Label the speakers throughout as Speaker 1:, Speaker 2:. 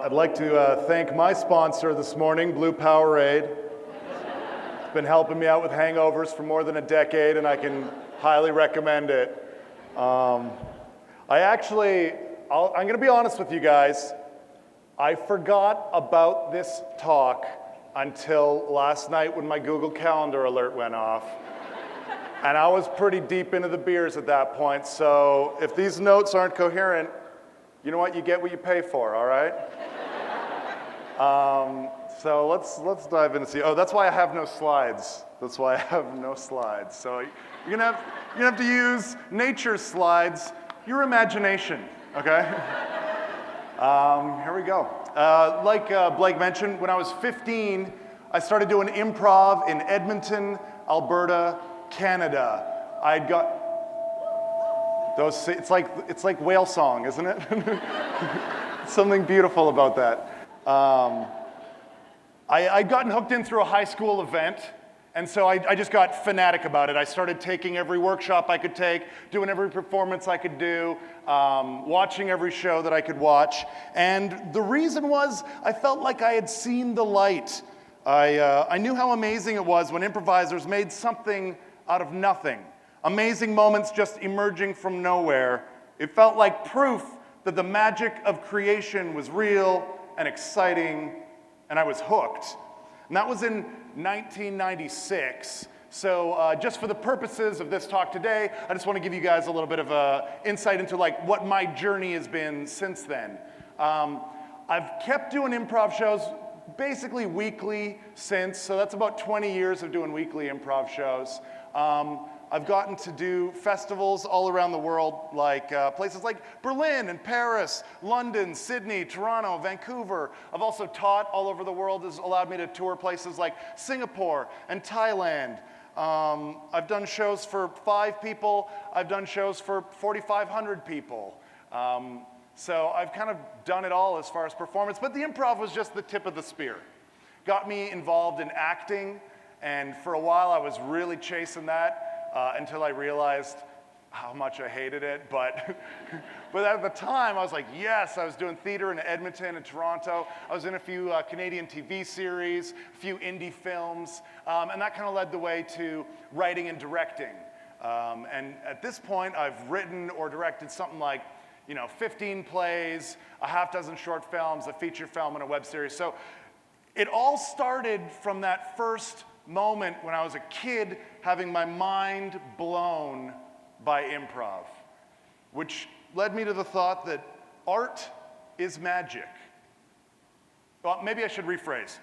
Speaker 1: I'd like to thank my sponsor this morning, Blue Powerade. It's been helping me out with hangovers for more than a decade, and I can highly recommend it. I'm going to be honest with you guys. I forgot about this talk until last night when my Google Calendar alert went off. And I was pretty deep into the beers at that point, so if these notes aren't coherent, you know what? You get what you pay for, all right? So let's dive into. Oh, that's why I have no slides. That's why I have no slides. So you're gonna have to use nature's slides, your imagination. Okay? Here we go. Like Blake mentioned, when I was 15, I started doing improv in Edmonton, Alberta, Canada. I'd got those. It's like whale song, isn't it? Something beautiful about that. I'd gotten hooked in through a high school event, and so I just got fanatic about it. I started taking every workshop I could take, doing every performance I could do, watching every show that I could watch. And the reason was I felt like I had seen the light. I knew how amazing it was when improvisers made something out of nothing. Amazing moments just emerging from nowhere. It felt like proof that the magic of creation was real and exciting, and I was hooked. And that was in 1996. So just for the purposes of this talk today, I just want to give you guys a little bit of insight into like what my journey has been since then. I've kept doing improv shows basically weekly since, so that's about 20 years of doing weekly improv shows. I've gotten to do festivals all around the world, like places like Berlin and Paris, London, Sydney, Toronto, Vancouver. I've also taught all over the world. Has allowed me to tour places like Singapore and Thailand. I've done shows for 5 people. I've done shows for 4,500 people. So I've kind of done it all as far as performance, but the improv was just the tip of the spear. Got me involved in acting, and for a while I was really chasing that. Until I realized how much I hated it, but at the time I was like, yes, I was doing theater in Edmonton and Toronto. I was in a few Canadian TV series, a few indie films, and that kind of led the way to writing and directing. And at this point, I've written or directed something like 15 plays, a half dozen short films, a feature film, and a web series. So it all started from that first moment when I was a kid having my mind blown by improv, which led me to the thought that art is magic. Well, maybe I should rephrase.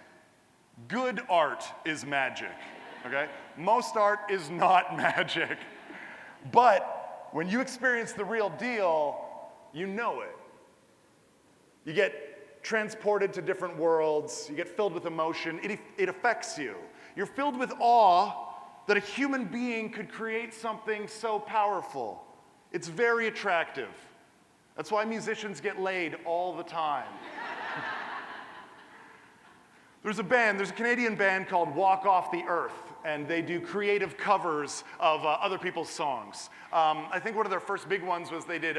Speaker 1: Good art is magic, okay? Most art is not magic, but when you experience the real deal, you know it. You get transported to different worlds, you get filled with emotion, it affects you. You're filled with awe that a human being could create something so powerful. It's very attractive. That's why musicians get laid all the time. There's a Canadian band called Walk Off the Earth, and they do creative covers of other people's songs. I think one of their first big ones was they did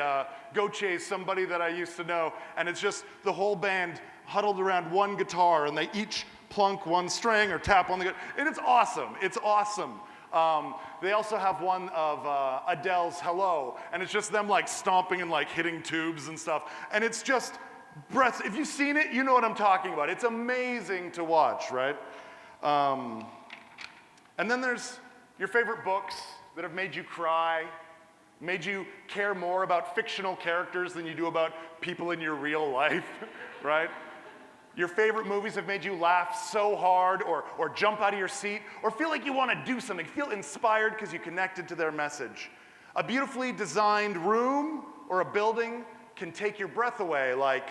Speaker 1: Go Chase Somebody That I Used to Know, and it's just the whole band huddled around one guitar, and they each plunk one string or tap on the guitar, and it's awesome. It's awesome. They also have one of Adele's Hello, and it's just them like stomping and like hitting tubes and stuff, and it's just breath. If you've seen it, you know what I'm talking about. It's amazing to watch, right? And then there's your favorite books that have made you cry, made you care more about fictional characters than you do about people in your real life, right? Your favorite movies have made you laugh so hard or jump out of your seat or feel like you want to do something, feel inspired because you connected to their message. A beautifully designed room or a building can take your breath away, like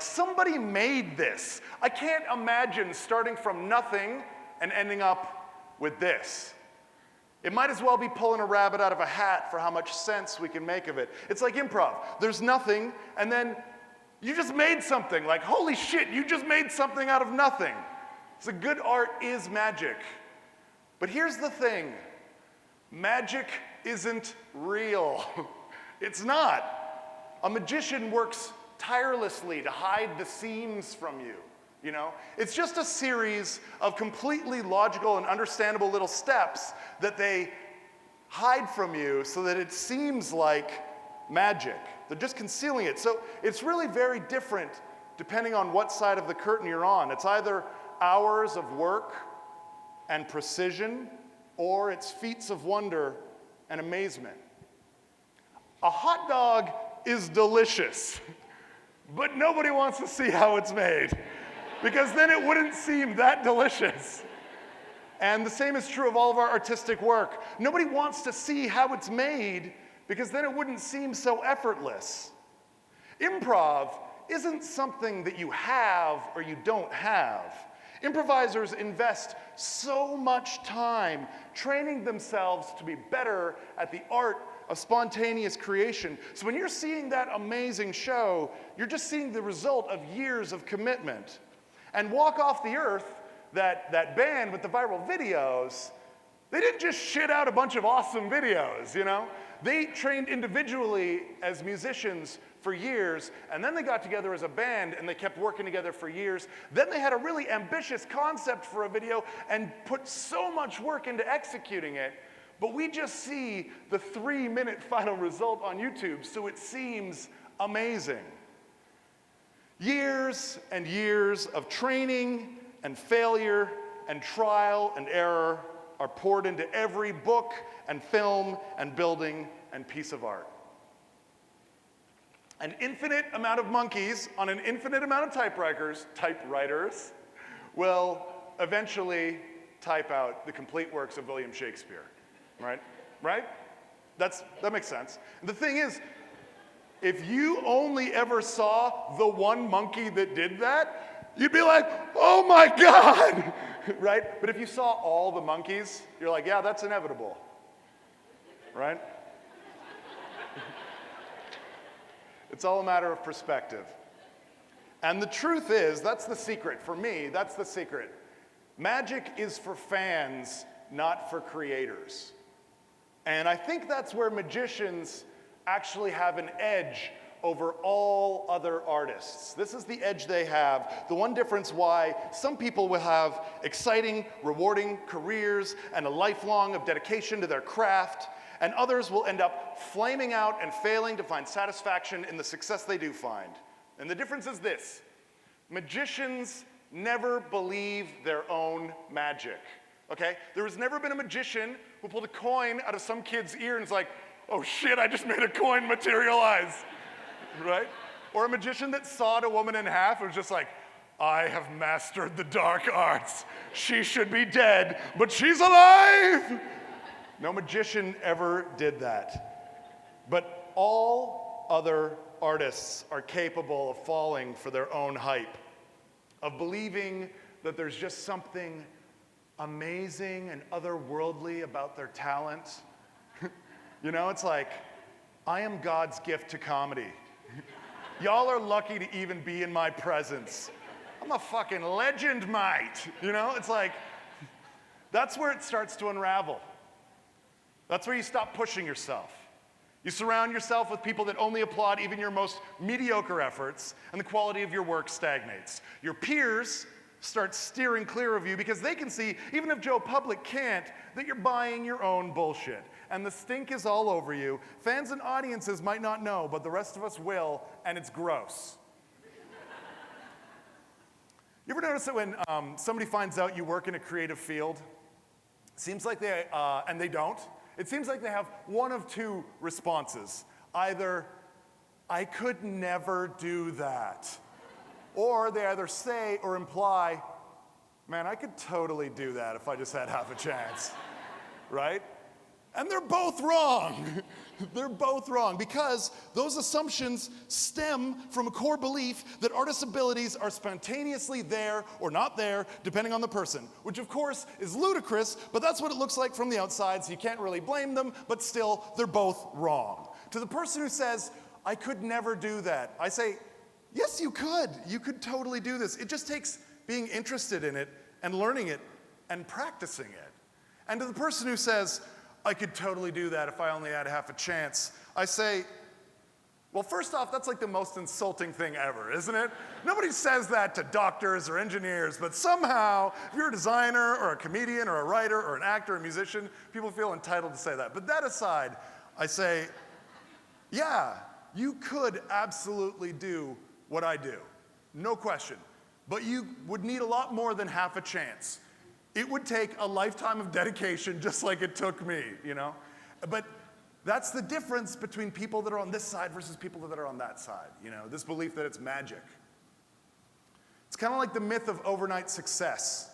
Speaker 1: somebody made this. I can't imagine starting from nothing and ending up with this. It might as well be pulling a rabbit out of a hat for how much sense we can make of it. It's like improv. There's nothing, and then you just made something. Like, holy shit, you just made something out of nothing. So good art is magic. But here's the thing. Magic isn't real. It's not. A magician works tirelessly to hide the seams from you, you know? It's just a series of completely logical and understandable little steps that they hide from you so that it seems like magic. They're just concealing it. So it's really very different depending on what side of the curtain you're on. It's either hours of work and precision, or it's feats of wonder and amazement. A hot dog is delicious, but nobody wants to see how it's made, because then it wouldn't seem that delicious. And the same is true of all of our artistic work. Nobody wants to see how it's made, because then it wouldn't seem so effortless. Improv isn't something that you have or you don't have. Improvisers invest so much time training themselves to be better at the art of spontaneous creation. So when you're seeing that amazing show, you're just seeing the result of years of commitment. And Walk Off the Earth, that band with the viral videos, they didn't just shit out a bunch of awesome videos, you know? They trained individually as musicians for years, and then they got together as a band and they kept working together for years. Then they had a really ambitious concept for a video and put so much work into executing it, but we just see the 3-minute final result on YouTube, so it seems amazing. Years and years of training and failure and trial and error are poured into every book and film and building and piece of art. An infinite amount of monkeys on an infinite amount of typewriters will eventually type out the complete works of William Shakespeare, right? Right? That makes sense. The thing is, if you only ever saw the one monkey that did that, you'd be like, oh my God, right? But if you saw all the monkeys, you're like, yeah, that's inevitable, right? It's all a matter of perspective. And the truth is, that's the secret. For me, that's the secret. Magic is for fans, not for creators. And I think that's where magicians actually have an edge over all other artists. This is the edge they have. The one difference why some people will have exciting, rewarding careers and a lifelong of dedication to their craft, and others will end up flaming out and failing to find satisfaction in the success they do find. And the difference is this: magicians never believe their own magic, okay? There has never been a magician who pulled a coin out of some kid's ear and is like, oh shit, I just made a coin materialize, right? Or a magician that sawed a woman in half and was just like, I have mastered the dark arts. She should be dead, but she's alive. No magician ever did that. But all other artists are capable of falling for their own hype, of believing that there's just something amazing and otherworldly about their talent. You know, it's like, I am God's gift to comedy. Y'all are lucky to even be in my presence. I'm a fucking legend, mate. You know, it's like, that's where it starts to unravel. That's where you stop pushing yourself. You surround yourself with people that only applaud even your most mediocre efforts, and the quality of your work stagnates. Your peers start steering clear of you because they can see, even if Joe Public can't, that you're buying your own bullshit. And the stink is all over you. Fans and audiences might not know, but the rest of us will, and it's gross. You ever notice that when somebody finds out you work in a creative field, it seems like and they don't, it seems like they have one of two responses. Either, I could never do that. Or they either say or imply, man, I could totally do that if I just had half a chance, right? And they're both wrong. They're both wrong because those assumptions stem from a core belief that artists' abilities are spontaneously there or not there, depending on the person, which of course is ludicrous, but that's what it looks like from the outside, so you can't really blame them, but still, they're both wrong. To the person who says, I could never do that, I say, yes, you could. You could totally do this. It just takes being interested in it and learning it and practicing it. And to the person who says, I could totally do that if I only had half a chance, I say, well, first off, that's like the most insulting thing ever, isn't it? Nobody says that to doctors or engineers, but somehow, if you're a designer or a comedian or a writer or an actor or a musician, people feel entitled to say that. But that aside, I say, yeah, you could absolutely do what I do, no question. But you would need a lot more than half a chance. It would take a lifetime of dedication just like it took me, you know? But that's the difference between people that are on this side versus people that are on that side, you know? This belief that it's magic. It's kind of like the myth of overnight success.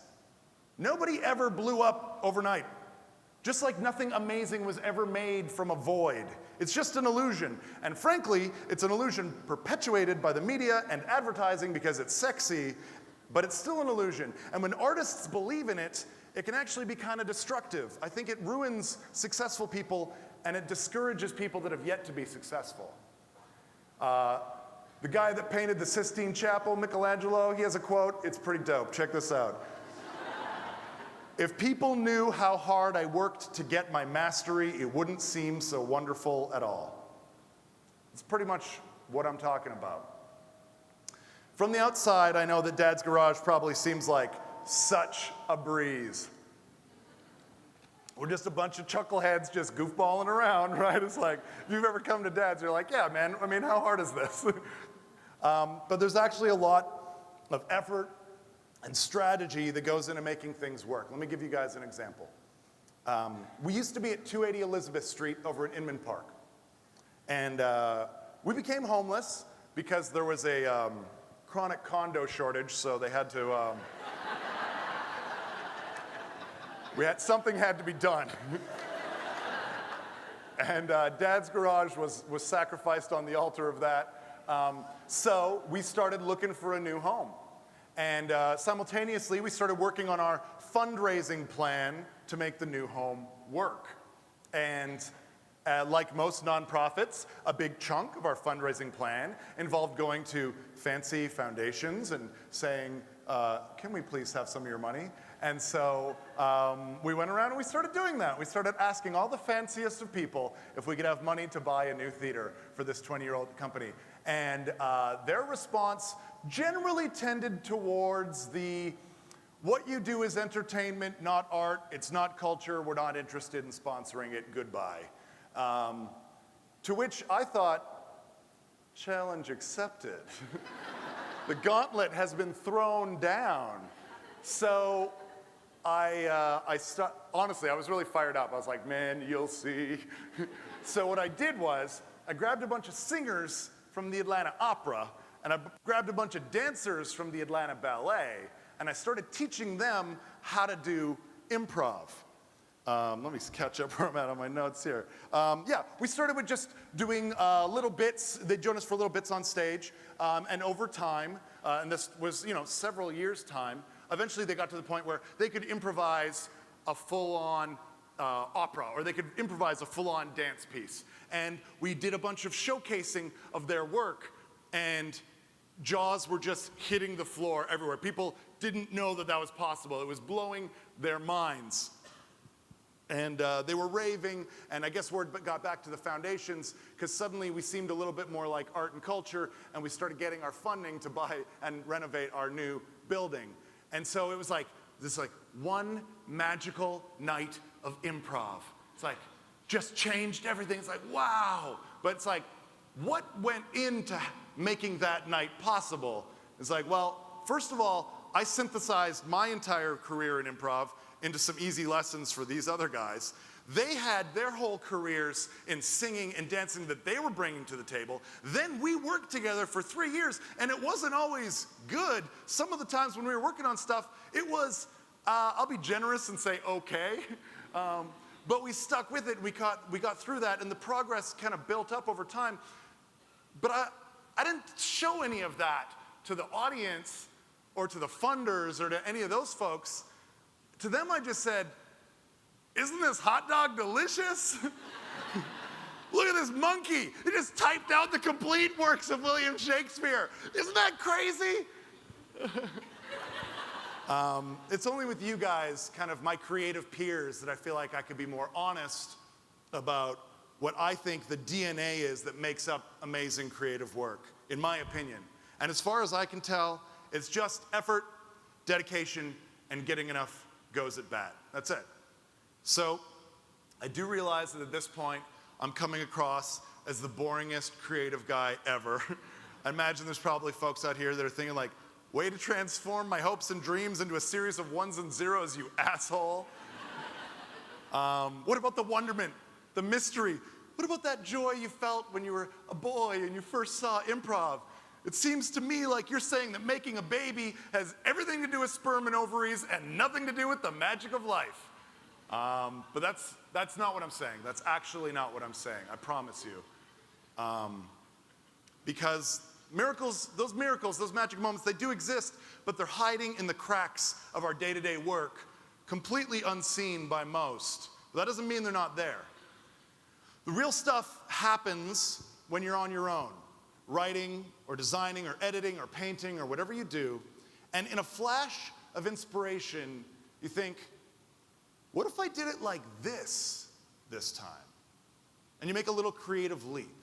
Speaker 1: Nobody ever blew up overnight. Just like nothing amazing was ever made from a void. It's just an illusion. And frankly, it's an illusion perpetuated by the media and advertising because it's sexy, but it's still an illusion. And when artists believe in it, it can actually be kind of destructive. I think it ruins successful people and it discourages people that have yet to be successful. The guy that painted the Sistine Chapel, Michelangelo, he has a quote. It's pretty dope. Check this out. If people knew how hard I worked to get my mastery, it wouldn't seem so wonderful at all. It's pretty much what I'm talking about. From the outside, I know that Dad's Garage probably seems like such a breeze. We're just a bunch of chuckleheads just goofballing around, right? It's like, if you've ever come to Dad's, you're like, yeah, man, I mean, how hard is this? But there's actually a lot of effort and strategy that goes into making things work. Let me give you guys an example. We used to be at 280 Elizabeth Street over at Inman Park. And we became homeless because there was a chronic condo shortage, so they had to, something had to be done. And Dad's Garage was sacrificed on the altar of that. So we started looking for a new home. And simultaneously, we started working on our fundraising plan to make the new home work. And like most nonprofits, a big chunk of our fundraising plan involved going to fancy foundations and saying, can we please have some of your money? And so we went around and we started doing that. We started asking all the fanciest of people if we could have money to buy a new theater for this 20-year-old company. And their response generally tended towards what you do is entertainment, not art, it's not culture, we're not interested in sponsoring it, goodbye. To which I thought, challenge accepted. The gauntlet has been thrown down. So honestly, I was really fired up. I was like, man, you'll see. So what I did was, I grabbed a bunch of singers from the Atlanta Opera, and I grabbed a bunch of dancers from the Atlanta Ballet, and I started teaching them how to do improv. Let me catch up where I'm at on my notes here. We started with just doing little bits. They'd join us for little bits on stage, and over time, and this was, several years' time, eventually they got to the point where they could improvise a full-on opera, or they could improvise a full-on dance piece. And we did a bunch of showcasing of their work, and jaws were just hitting the floor everywhere. People didn't know that that was possible. It was blowing their minds. And they were raving, and I guess word got back to the foundations, because suddenly we seemed a little bit more like art and culture, and we started getting our funding to buy and renovate our new building. And so it was like this one magical night of improv. It's like, just changed everything. It's like, wow. But it's like, what went into making that night possible? It's like, well, first of all, I synthesized my entire career in improv into some easy lessons for these other guys. They had their whole careers in singing and dancing that they were bringing to the table. Then we worked together for 3 years, and it wasn't always good. Some of the times when we were working on stuff, it was, I'll be generous and say okay. But we stuck with it, we got through that, and the progress kind of built up over time. But I didn't show any of that to the audience or to the funders or to any of those folks. To them, I just said, isn't this hot dog delicious? Look at this monkey. He just typed out the complete works of William Shakespeare. Isn't that crazy? It's only with you guys, kind of my creative peers, that I feel like I could be more honest about what I think the DNA is that makes up amazing creative work, in my opinion. And as far as I can tell, it's just effort, dedication, and getting enough goes at bat. That's it. So I do realize that at this point, I'm coming across as the boringest creative guy ever. I imagine there's probably folks out here that are thinking like, way to transform my hopes and dreams into a series of ones and zeros, you asshole. What about the wonderment, the mystery? What about that joy you felt when you were a boy and you first saw improv? It seems to me like you're saying that making a baby has everything to do with sperm and ovaries and nothing to do with the magic of life. But that's not what I'm saying. That's actually not what I'm saying, I promise you. Because miracles, those magic moments, they do exist, but they're hiding in the cracks of our day-to-day work, completely unseen by most. But that doesn't mean they're not there. The real stuff happens when you're on your own, writing or designing or editing or painting or whatever you do, and in a flash of inspiration, you think, what if I did it like this time? And you make a little creative leap.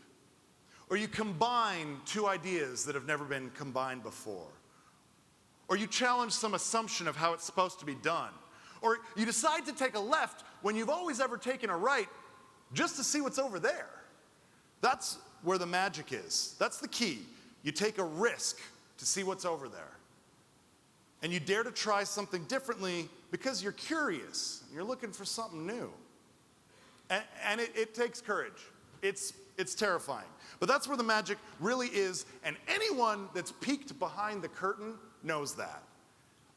Speaker 1: Or you combine two ideas that have never been combined before. Or you challenge some assumption of how it's supposed to be done. Or you decide to take a left when you've always ever taken a right just to see what's over there. That's where the magic is. That's the key. You take a risk to see what's over there. And you dare to try something differently because you're curious. You're looking for something new. And it takes courage. It's terrifying. But that's where the magic really is, and anyone that's peeked behind the curtain knows that.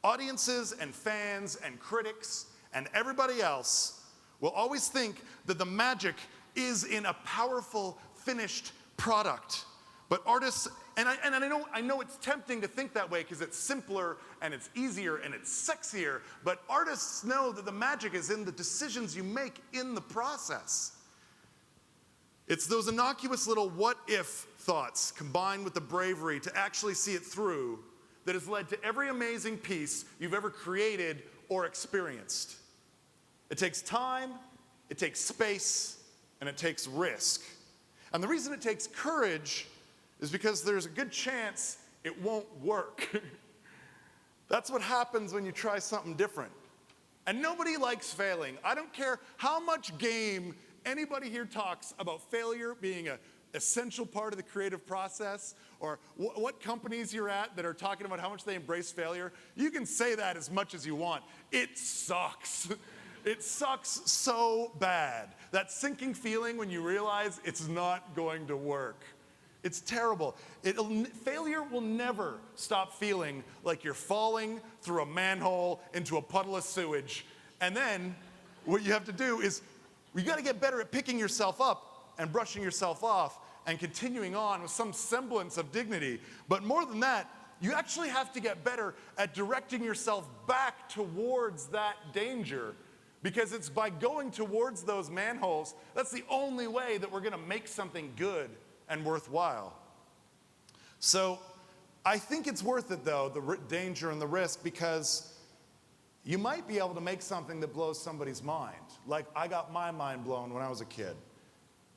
Speaker 1: Audiences and fans and critics and everybody else will always think that the magic is in a powerful, finished product. But artists, and I know it's tempting to think that way because it's simpler and it's easier and it's sexier, but artists know that the magic is in the decisions you make in the process. It's those innocuous little what-if thoughts combined with the bravery to actually see it through that has led to every amazing piece you've ever created or experienced. It takes time, it takes space, and it takes risk. And the reason it takes courage is because there's a good chance it won't work. That's what happens when you try something different. And nobody likes failing. I don't care how much game anybody here talks about failure being an essential part of the creative process, or what companies you're at that are talking about how much they embrace failure. You can say that as much as you want. It sucks. It sucks so bad. That sinking feeling when you realize it's not going to work. It's terrible. Failure will never stop feeling like you're falling through a manhole into a puddle of sewage. And then what you have to do is you got to get better at picking yourself up and brushing yourself off and continuing on with some semblance of dignity. But more than that, you actually have to get better at directing yourself back towards that danger, because it's by going towards those manholes, that's the only way that we're going to make something good and worthwhile. So I think it's worth it, though, the danger and the risk, because you might be able to make something that blows somebody's mind. Like I got my mind blown when I was a kid.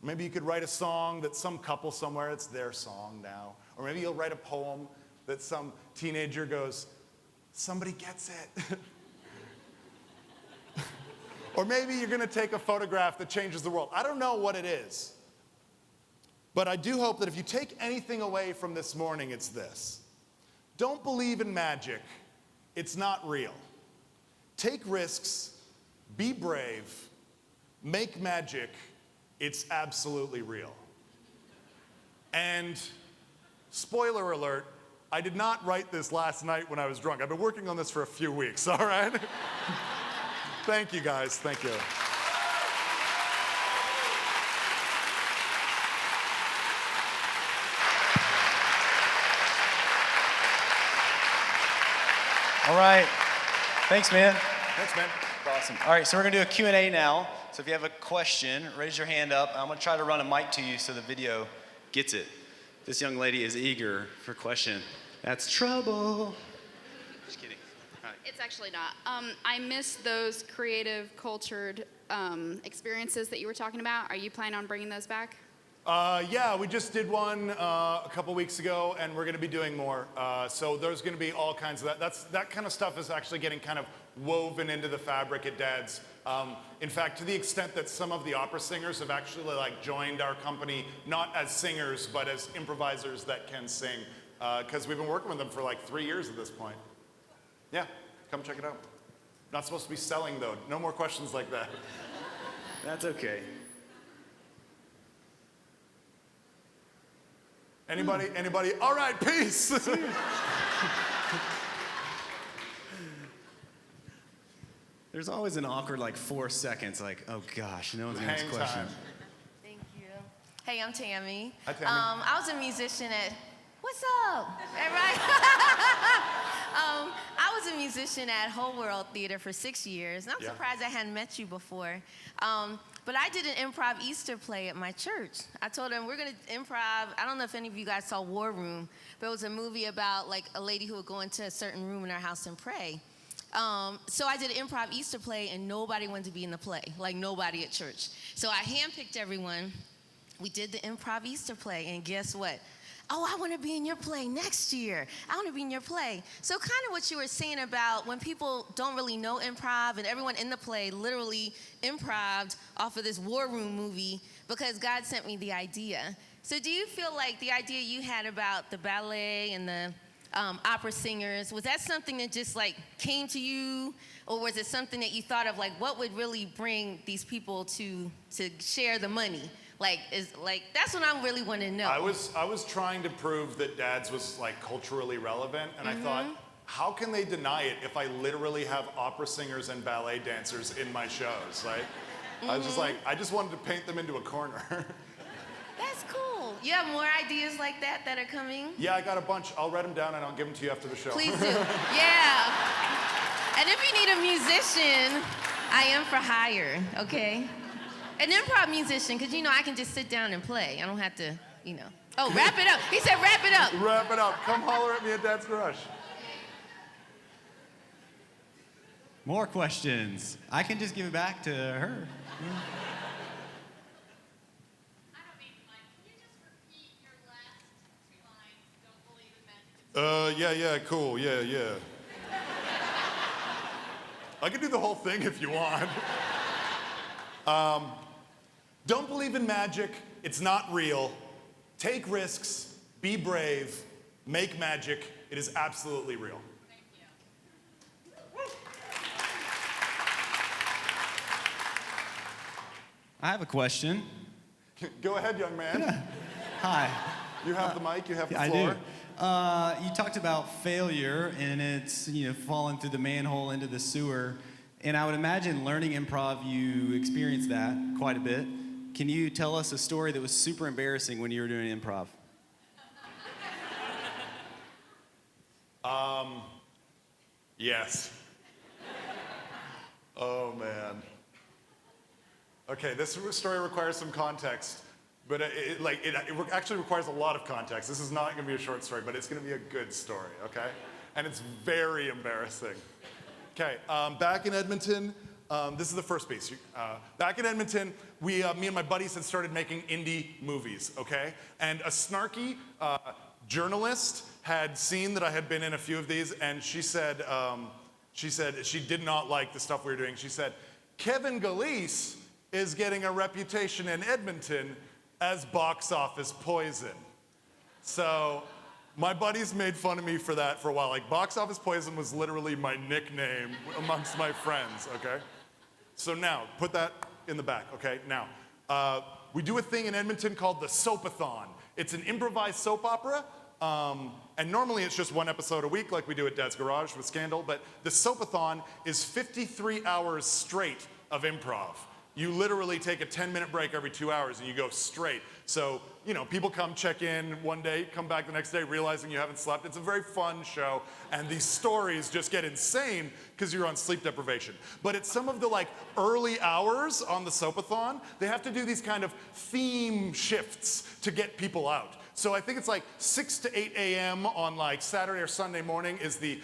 Speaker 1: Maybe you could write a song that some couple somewhere, it's their song now. Or maybe you'll write a poem that some teenager goes, somebody gets it. Or maybe you're going to take a photograph that changes the world. I don't know what it is. But I do hope that if you take anything away from this morning, it's this. Don't believe in magic. It's not real. Take risks, be brave, make magic. It's absolutely real. And spoiler alert, I did not write this last night when I was drunk. I've been working on this for a few weeks, all right? Thank you, guys. Thank you.
Speaker 2: All right. Thanks, man.
Speaker 1: Thanks, man.
Speaker 2: Awesome. All right, so we're going to do a Q&A now. So if you have a question, raise your hand up. I'm going to try to run a mic to you so the video gets it. This young lady is eager for a question. That's trouble. Just kidding. All right.
Speaker 3: It's actually not. I miss those creative, cultured experiences that you were talking about. Are you planning on bringing those back?
Speaker 1: Yeah, we just did one a couple weeks ago, and we're going to be doing more. So there's going to be all kinds of that. That kind of stuff is actually getting kind of woven into the fabric at Dad's. In fact, to the extent that some of the opera singers have actually like joined our company, not as singers, but as improvisers that can sing, because we've been working with them for like 3 years at this point. Yeah, come check it out. Not supposed to be selling though. No more questions like that.
Speaker 2: That's okay.
Speaker 1: Anybody? Anybody? All right, peace.
Speaker 2: There's always an awkward like 4 seconds, like, oh gosh, no one's gonna ask a
Speaker 1: Hang
Speaker 2: question.
Speaker 1: time.
Speaker 4: Thank you. Hey, I'm Tammy.
Speaker 1: Hi, Tammy.
Speaker 4: I was a musician at, what's up? Right? I was a musician at Whole World Theater for 6 years, and I'm surprised I hadn't met you before. But I did an improv Easter play at my church. I told them we're gonna improv. I don't know if any of you guys saw War Room, but it was a movie about like a lady who would go into a certain room in our house and pray. So I did an improv Easter play, and nobody wanted to be in the play, like nobody at church. So I handpicked everyone. We did the improv Easter play, and guess what? Oh, I want to be in your play next year. I want to be in your play. So kind of what you were saying about when people don't really know improv, and everyone in the play literally improv'd off of this War Room movie because God sent me the idea. So do you feel like the idea you had about the ballet and the opera singers, was that something that just like came to you, or was it something that you thought of, like what would really bring these people to share the money? That's what I really want to know.
Speaker 1: I was trying to prove that Dad's was like culturally relevant, and I thought, how can they deny it if I literally have opera singers and ballet dancers in my shows, right? I was just like, I just wanted to paint them into a corner.
Speaker 4: That's cool. You have more ideas like that that are coming?
Speaker 1: Yeah, I got a bunch. I'll write them down and I'll give them to you after the show.
Speaker 4: Please do. Yeah. And if you need a musician, I am for hire, okay? An improv musician, because I can just sit down and play. I don't have to, Oh, wrap it up. He said wrap it up.
Speaker 1: Wrap it up. Come holler at me at Dad's Garage.
Speaker 2: More questions. I can just give it back to her.
Speaker 1: Yeah, cool, yeah. I can do the whole thing if you want. Don't believe in magic, it's not real. Take risks, be brave, make magic, it is absolutely real.
Speaker 3: Thank you.
Speaker 2: I have a question.
Speaker 1: Go ahead, young man.
Speaker 2: Hi.
Speaker 1: You have the mic, you have the
Speaker 2: I
Speaker 1: floor.
Speaker 2: do. You talked about failure, and it's falling through the manhole into the sewer. And I would imagine learning improv, you experienced that quite a bit. Can you tell us a story that was super embarrassing when you were doing improv?
Speaker 1: Yes. Oh, man. Okay, this story requires some context, but it actually requires a lot of context. This is not gonna be a short story, but it's gonna be a good story, okay? And it's very embarrassing. Okay, back in Edmonton, this is the first piece. Back in Edmonton, me and my buddies had started making indie movies, okay? And a snarky journalist had seen that I had been in a few of these, and she said she did not like the stuff we were doing. She said, Kevin Gillese is getting a reputation in Edmonton as box office poison. So my buddies made fun of me for that for a while. Like, box office poison was literally my nickname amongst my friends, okay? So now, put that in the back, okay? Now, we do a thing in Edmonton called the Soap-a-thon. It's an improvised soap opera, and normally it's just one episode a week like we do at Dad's Garage with Scandal, but the Soap-a-thon is 53 hours straight of improv. you literally take a 10-minute break every 2 hours and you go straight. So, people come check in one day, come back the next day realizing you haven't slept. It's a very fun show, and these stories just get insane because you're on sleep deprivation. But at some of the early hours on the soapathon, they have to do these kind of theme shifts to get people out. So I think it's 6 to 8 a.m. on Saturday or Sunday morning is the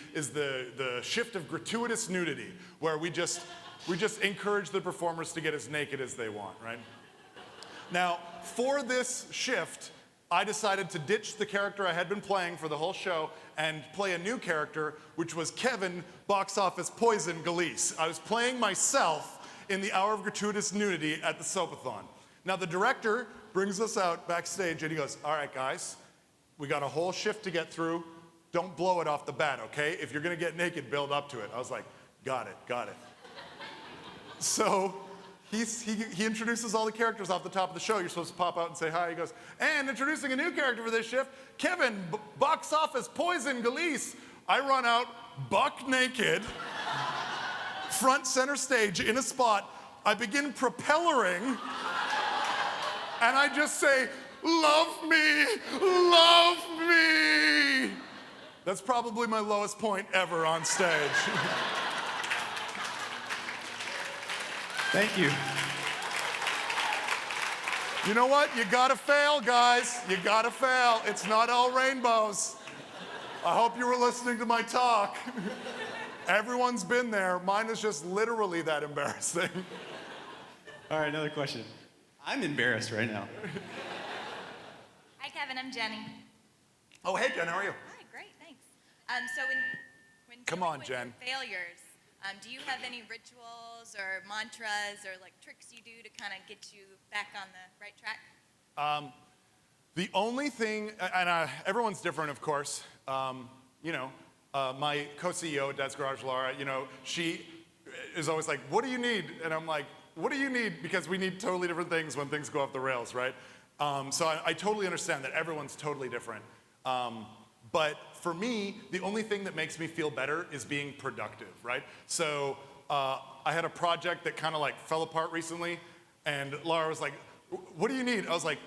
Speaker 1: shift of gratuitous nudity, where we just encourage the performers to get as naked as they want, right? Now, for this shift, I decided to ditch the character I had been playing for the whole show and play a new character, which was Kevin, box office poison Gillese. I was playing myself in the hour of gratuitous nudity at the soapathon. Now, the director brings us out backstage and he goes, all right, guys, we got a whole shift to get through. Don't blow it off the bat, okay? If you're gonna get naked, build up to it. I was like, got it. So he introduces all the characters off the top of the show. You're supposed to pop out and say hi. He goes, and introducing a new character for this shift, Kevin, box office poison Gillese. I run out, buck naked, front center stage in a spot. I begin propellering, and I just say, love me. That's probably my lowest point ever on stage.
Speaker 2: Thank you.
Speaker 1: You know what? You gotta fail, guys. You gotta fail. It's not all rainbows. I hope you were listening to my talk. Everyone's been there. Mine is just literally that embarrassing.
Speaker 2: All right, another question. I'm embarrassed right now.
Speaker 5: Hi, Kevin. I'm Jenny.
Speaker 1: Oh, hey, Jen, how are you?
Speaker 5: Hi, great, thanks. So when
Speaker 1: Come
Speaker 5: dealing
Speaker 1: on,
Speaker 5: with
Speaker 1: Jen.
Speaker 5: your failures, do you have any rituals or mantras or tricks you do to kind of get you back on the right track?
Speaker 1: The only thing, and everyone's different, of course. My co-CEO at Dad's Garage, Laura, she is always like, what do you need? And I'm like, what do you need? Because we need totally different things when things go off the rails, right? So I totally understand that everyone's totally different. But for me, the only thing that makes me feel better is being productive, right? So I had a project that kind of fell apart recently, and Laura was like, what do you need? I was like,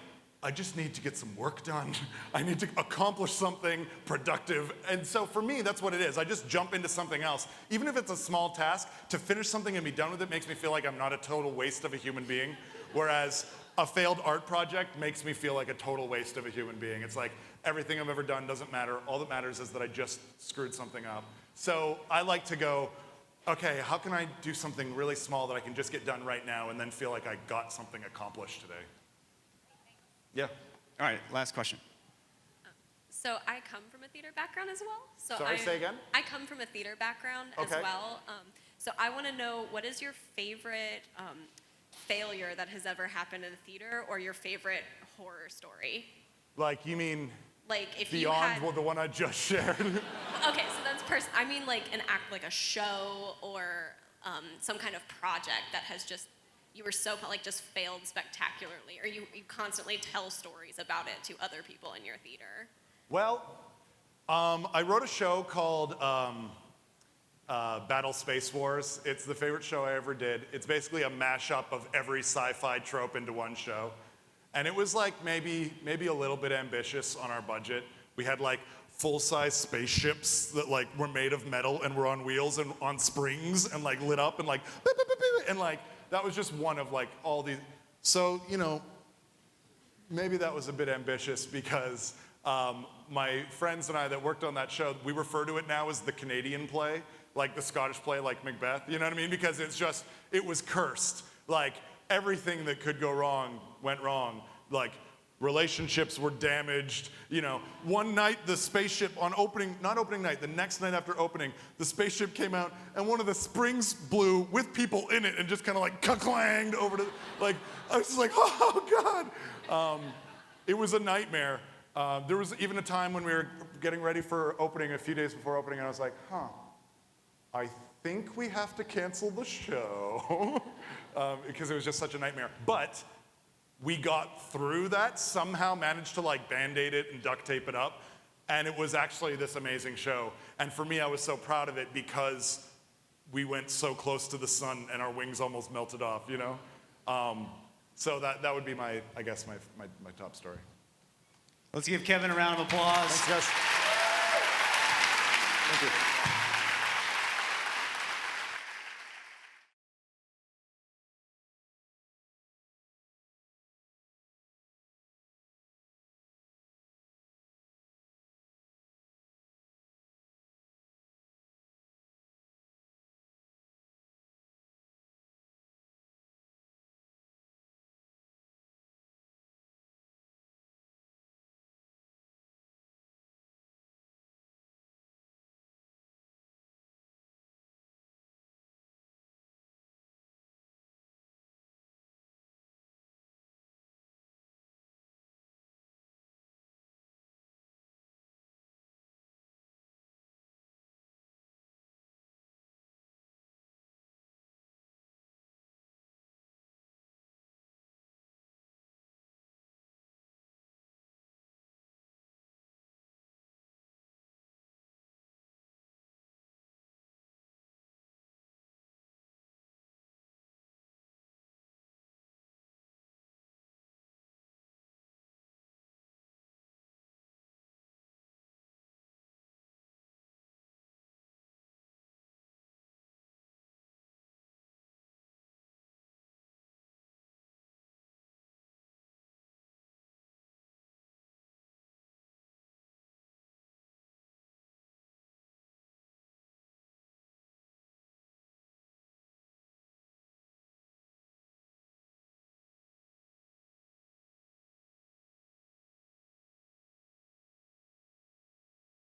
Speaker 1: I just need to get some work done. I need to accomplish something productive. And so for me, that's what it is. I just jump into something else. Even if it's a small task, to finish something and be done with it makes me feel like I'm not a total waste of a human being. Whereas a failed art project makes me feel like a total waste of a human being. It's like everything I've ever done doesn't matter. All that matters is that I just screwed something up. So I like to go, okay, how can I do something really small that I can just get done right now and then feel like I got something accomplished today? Yeah.
Speaker 2: All right, last question.
Speaker 6: So I come from a theater background as well. So
Speaker 1: Sorry, say again?
Speaker 6: I come from a theater background as
Speaker 1: Okay.
Speaker 6: well. So I want to know, what is your favorite failure that has ever happened in the theater, or your favorite horror story?
Speaker 1: You mean
Speaker 6: If you
Speaker 1: beyond
Speaker 6: had...
Speaker 1: the one I just shared?
Speaker 6: Okay, so that's I mean an act, a show, or some kind of project that has just, you were so just failed spectacularly, or you constantly tell stories about it to other people in your theater.
Speaker 1: Well, I wrote a show called Battle Space Wars. It's the favorite show I ever did. It's basically a mashup of every sci-fi trope into one show. And it was maybe a little bit ambitious on our budget. We had full-size spaceships that were made of metal and were on wheels and on springs and lit up and beep, beep, beep, beep, and that was just one of all these. So, maybe that was a bit ambitious because my friends and I that worked on that show, we refer to it now as the Canadian play, the Scottish play like Macbeth, you know what I mean? Because it was cursed. Everything that could go wrong went wrong. Relationships were damaged. One night the spaceship not opening night, the next night after opening, the spaceship came out and one of the springs blew with people in it and just kind of clanged over to, I was just oh God. It was a nightmare. There was even a time when we were getting ready for opening, a few days before opening, and I was like, I think we have to cancel the show because it was just such a nightmare. But we got through that, somehow managed to Band-Aid it and duct tape it up, and it was actually this amazing show. And for me, I was so proud of it because we went so close to the sun and our wings almost melted off, So that would be my top story.
Speaker 2: Let's give Kevin a round of applause.
Speaker 1: Thanks, guys. Thank you.